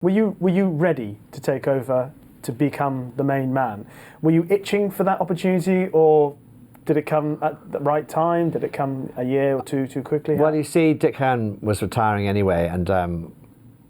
Were you ready to take over, to become the main man? Were you itching for that opportunity, or did it come at the right time? Did it come a year or two too quickly? Well, you see, Dick Hearn was retiring anyway, and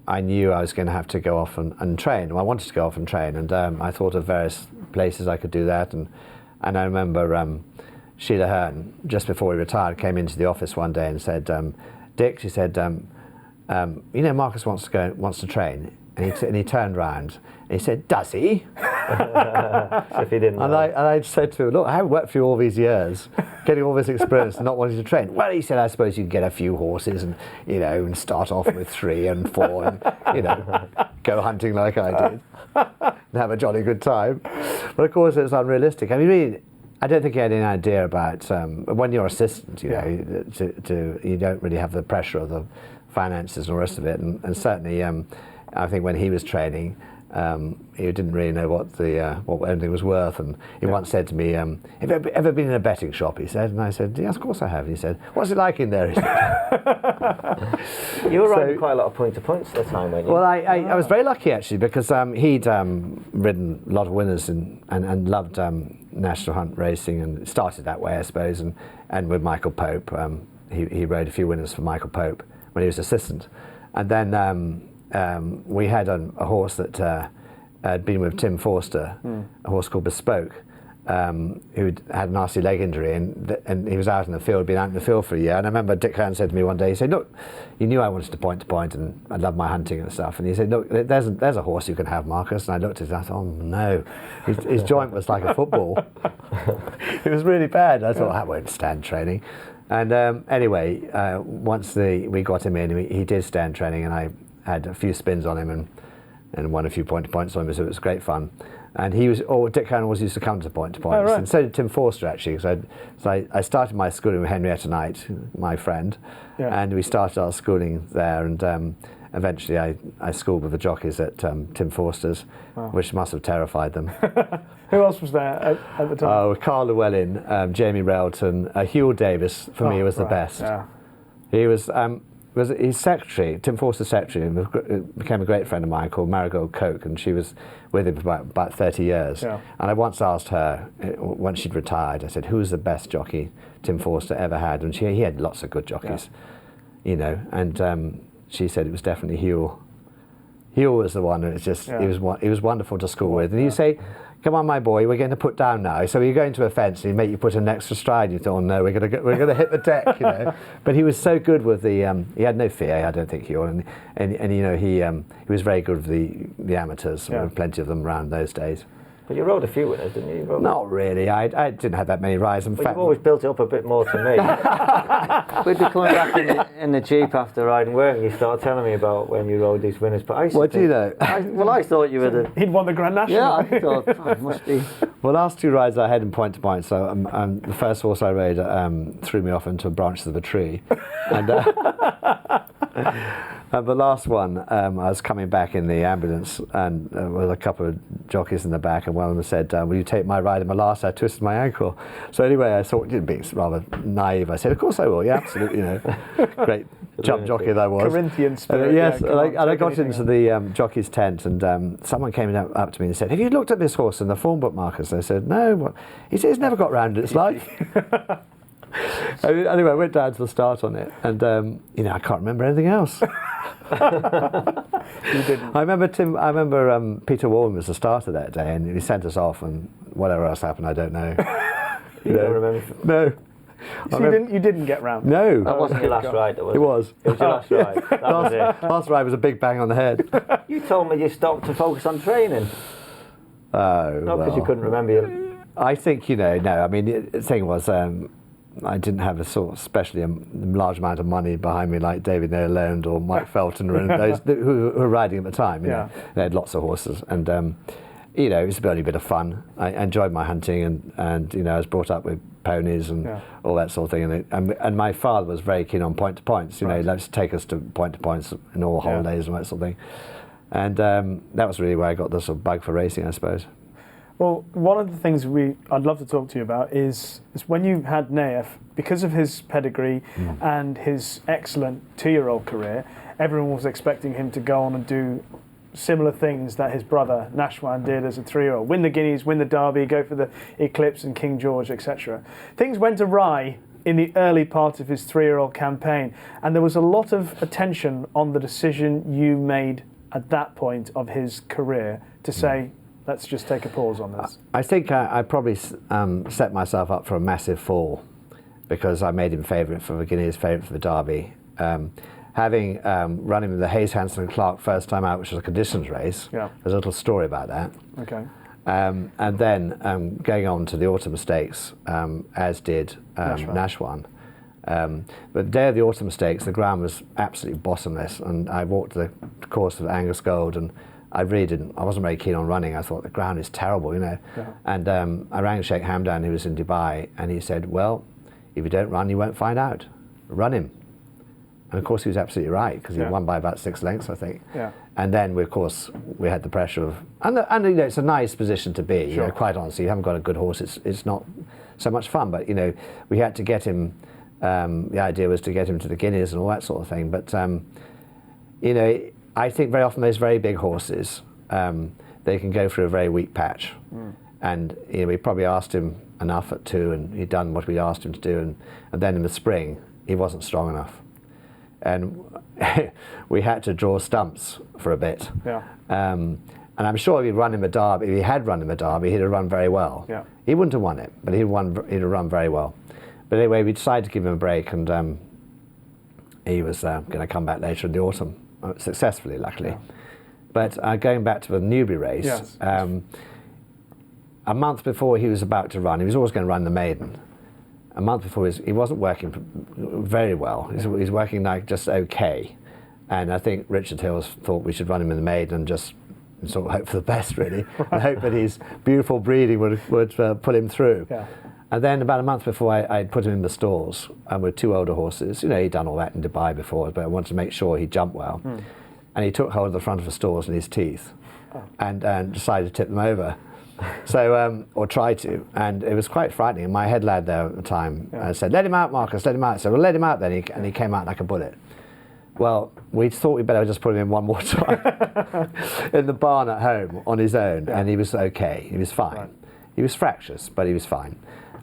I knew I was going to have to go off and train. Well, I wanted to go off and train, and I thought of various places I could do that. And I remember Sheila Hearn, just before he retired, came into the office one day and said, Dick, she said, you know, Marcus wants to train. And he turned round and he said, does he? If he didn't. And I said to him, look, I haven't worked for you all these years, getting all this experience and not wanting to train. Well, he said, I suppose you can get a few horses and, you know, and start off with 3 and 4 and, you know, go hunting like I did and have a jolly good time. But of course, it's unrealistic. I mean, really, I don't think he had any idea about, when you're assistant, you know, you don't really have the pressure of the finances and the rest of it. And certainly, I think when he was training, he didn't really know what anything was worth. And he once said to me, have you ever been in a betting shop, he said. And I said, yes, of course I have. And he said, what's it like in there? He said. You were riding quite a lot of point-to-points at the time, weren't you? Well, I was very lucky, actually, because he'd ridden a lot of winners and loved national hunt racing, and started that way, I suppose. And with Michael Pope, he rode a few winners for Michael Pope when he was assistant. And then we had a horse that had been with Tim Forster, a horse called Bespoke, who had a nasty leg injury, and he was out in the field, been out in the field for a year. And I remember Dick Hearn said to me one day, he said, look, you knew I wanted to point, and I love my hunting and stuff. And he said, look, there's a horse you can have, Marcus. And I looked at it and I thought, oh no, his joint was like a football. It was really bad. I thought, that won't stand training. And anyway, once we got him in, he did stand training, and I had a few spins on him and won a few point-to-points on him, so it was great fun. And Dick Hearn always used to come to point-to-points, oh, right. And so did Tim Forster, actually. So I started my schooling with Henrietta Knight, my friend, and we started our schooling there, and eventually I schooled with the jockeys at Tim Forster's, which must have terrified them. Who else was there at the time? Carl Llewellyn, Jamie Railton, Hugh Davis, for me, was the best. Yeah. He was his secretary, Tim Forster's secretary, and became a great friend of mine called Marigold Coke, and she was with him for about 30 years. Yeah. And I once asked her, once she'd retired, I said, who was the best jockey Tim Forster ever had? And he had lots of good jockeys, you know, and she said it was definitely Hugh. Hugh was the one, and it's just, he was wonderful to school with. And you say, come on, my boy, we're going to put down now. So you're going to a fence and he make you put an extra stride. You thought, oh no, we're going to hit the deck, you know. But he was so good with the. He had no fear, I don't think, Hugh, and you know he was very good with the amateurs. There were plenty of them around those days. But you rode a few winners, didn't you? Not really. I didn't have that many rides. But you've always built it up a bit more to me. We'd be coming back in the Jeep after riding work, and you start telling me about when you rode these winners. But what do you know? I thought you were the... He'd won the Grand National. Yeah, I thought, it must be... Well, last 2 rides I had in point-to-point, so the first horse I rode threw me off into branches of a tree. And the last one, I was coming back in the ambulance, and with a couple of jockeys in the back, and one of them said, will you take my ride? And my last, I twisted my ankle. So anyway, I thought, being rather naive, I said, of course I will, yeah, absolutely, you know. Great jump jockey that I was. Corinthian spirit. Yes, and I got into the jockey's tent, and someone came up to me and said, have you looked at this horse in the form book, Marcus? And I said, no. What? He said, he's never got round its life. Anyway, I went down to the start on it, and you know, I can't remember anything else. You didn't. I remember Peter Warren was the starter that day, and he sent us off, and whatever else happened, I don't know. You don't remember? No. So you didn't get round? No. That wasn't your last ride, though, It was. It was your last ride. That was it. Last ride was a big bang on the head. You told me you stopped to focus on training. Oh, Not because you couldn't remember your... I think, you know, no, I mean, the thing was, I didn't have especially a large amount of money behind me like David Noland or Mike Felton and those who were riding at the time. You know, they had lots of horses, and you know, it was only a bit of fun. I enjoyed my hunting, and you know, I was brought up with ponies and all that sort of thing. And my father was very keen on point-to-points. You know, let's take us to point-to-points and all holidays and that sort of thing. And that was really where I got the sort of bug for racing, I suppose. Well, one of the things I'd love to talk to you about is when you had Naef, because of his pedigree and his excellent 2-year-old career, everyone was expecting him to go on and do similar things that his brother Nashwan did as a 3-year-old. Win the Guineas, win the Derby, go for the Eclipse and King George, etc. Things went awry in the early part of his 3-year-old campaign, and there was a lot of attention on the decision you made at that point of his career to say, let's just take a pause on this. I think I probably set myself up for a massive fall because I made him favourite for the Guineas, favourite for the Derby. Having run him in the Hayes, Hanson and Clark first time out, which was a conditions race, there's a little story about that. Okay. And then going on to the Autumn Stakes, as did Nashwan. But the day of the Autumn Stakes, the ground was absolutely bottomless, and I walked the course of Angus Gold, and I wasn't very keen on running. I thought the ground is terrible, you know. Yeah. And I rang Sheikh Hamdan, who was in Dubai, and he said, well, if you don't run, you won't find out. Run him. And of course he was absolutely right, because he won by about 6 lengths, I think. Yeah. And then we had the pressure of, and you know, it's a nice position to be, you know, quite honestly. You haven't got a good horse, it's not so much fun, but you know, we had to get him, the idea was to get him to the Guineas and all that sort of thing. But you know, I think very often those very big horses, they can go through a very weak patch. And you know, we probably asked him enough at 2, and he'd done what we asked him to do, and then in the spring he wasn't strong enough, and we had to draw stumps for a bit. Yeah. And I'm sure if he had run him a Derby, he'd have run very well. Yeah. He wouldn't have won it, but he'd have run very well. But anyway, we decided to give him a break, and he was going to come back later in the autumn, successfully, luckily. Yeah. But going back to the Newbury race, Yes. A month before he was about to run, he was always going to run the maiden. A month before, he wasn't working very well. He was working like just okay. And I think Richard Hills thought we should run him in the maiden and just sort of hope for the best, really, and hope that his beautiful breeding would pull him through. Yeah. And then about a month before, I'd put him in the stalls with 2 older horses. You know, he'd done all that in Dubai before, but I wanted to make sure he jumped well. And he took hold of the front of the stalls in his teeth and decided to tip them over. So, or tried to, and it was quite frightening. And my head lad there at the time said, let him out, Marcus, let him out. So, well, let him out then, and he came out like a bullet. Well, we thought we'd better just put him in one more time in the barn at home on his own, and he was okay, he was fine. Right. He was fractious, but he was fine.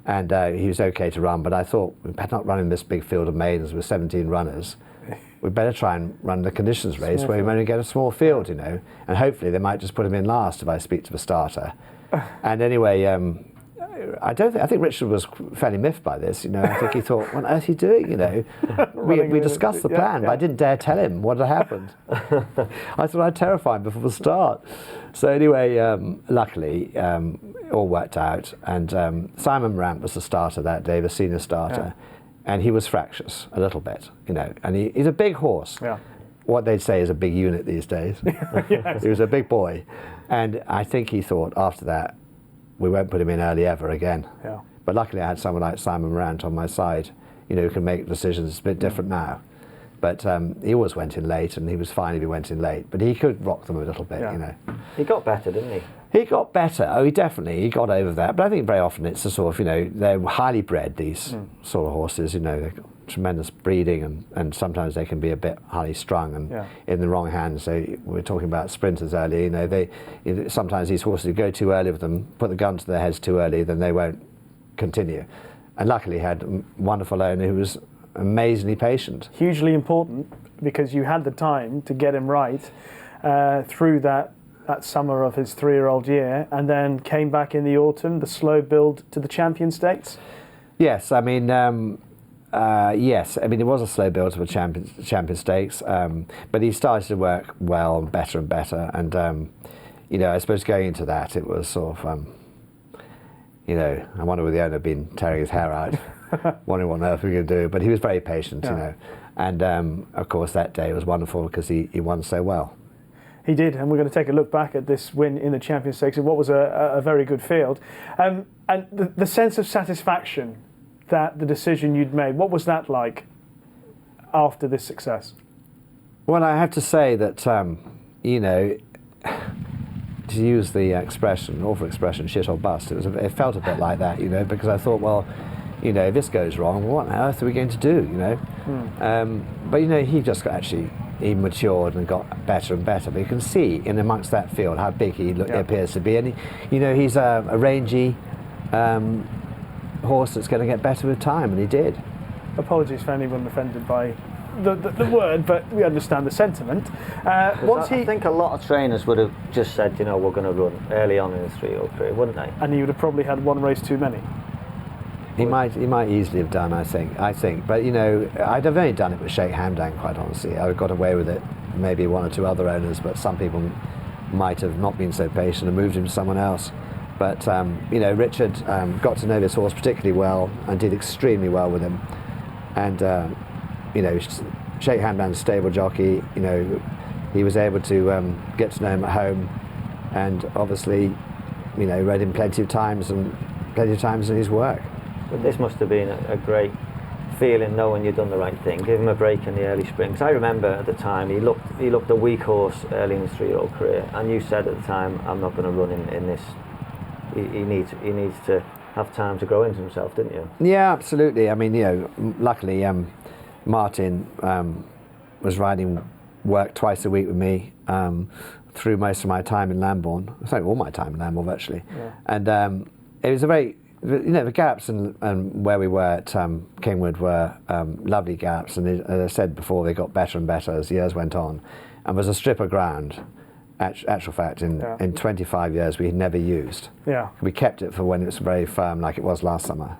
And he was okay to run, but I thought we'd better not run in this big field of maidens with 17 runners. We'd better try and run the conditions race where we only get a small field, you know, and hopefully they might just put him in last if I speak to the starter. And anyway, I think Richard was fairly miffed by this, you know. I think he thought, what on earth are you doing, you know? we discussed the plan, but I didn't dare tell him what had happened. I thought I'd terrify him before the start. So anyway, luckily, it all worked out, and Simon Ramp was the starter that day, the senior starter, and he was fractious a little bit, you know, and he's a big horse. Yeah. What they'd say is a big unit these days. Yes. He was a big boy, and I think he thought after that, we won't put him in early ever again. Yeah. But luckily I had someone like Simon Rant on my side, you know, who can make decisions. It's a bit different now. But he always went in late, and he was fine if he went in late. But he could rock them a little bit, you know. He got better, didn't he? He got better. Oh, he got over that. But I think very often it's a sort of, you know, they're highly bred, these sort of horses, you know, they've got tremendous breeding, and sometimes they can be a bit highly strung and in the wrong hands. So we were talking about sprinters earlier, you know, sometimes these horses, you go too early with them, put the gun to their heads too early, then they won't continue. And luckily he had a wonderful owner who was amazingly patient. Hugely important, because you had the time to get him right through that summer of his 3-year-old year, and then came back in the autumn, the slow build to the Champion Stakes. Yes, I mean, it was a slow build to the Champion Stakes, but he started to work well and better, and you know, I suppose going into that, it was sort of, you know, I wonder whether the owner had been tearing his hair out, wondering what on earth we were going to do, but he was very patient, you know, and of course that day was wonderful because he won so well. He did, and we're going to take a look back at this win in the Champion Stakes in what was a very good field. And the sense of satisfaction that the decision you'd made, what was that like after this success? Well, I have to say that, you know, to use the awful expression, shit or bust, it felt a bit like that, you know, because I thought, well, you know, if this goes wrong, what on earth are we going to do, you know? But, you know, he just he matured and got better and better. But you can see in amongst that field how big he appears to be. And he's a rangy horse that's going to get better with time, and he did. Apologies for anyone offended by the word, but we understand the sentiment. I think a lot of trainers would have just said, we're going to run early on in his 3-year-old career, wouldn't they? And he would have probably had one race too many. He might easily have done, I think. But I'd have only done it with Sheikh Hamdan, quite honestly. I would have got away with it, maybe one or two other owners, but some people might have not been so patient and moved him to someone else. But Richard got to know this horse particularly well and did extremely well with him. And Sheikh Hamdan's stable jockey, he was able to get to know him at home, and obviously, read him plenty of times in his work. But this must have been a great feeling, knowing you'd done the right thing. Give him a break in the early spring. Because I remember at the time he looked a weak horse early in his 3-year-old career, and you said at the time, I'm not going to run in this. He needs to have time to grow into himself, didn't you? Yeah, absolutely. I mean, luckily Martin was riding work twice a week with me through most of my time in Lambourne. I think all my time in Lambourne virtually. Yeah. And it was a very, the gaps and where we were at Kingwood were lovely gaps, and as I said before, they got better and better as years went on, and was a strip of ground. Actual fact, in 25 years we had never used. Yeah. We kept it for when it was very firm, like it was last summer.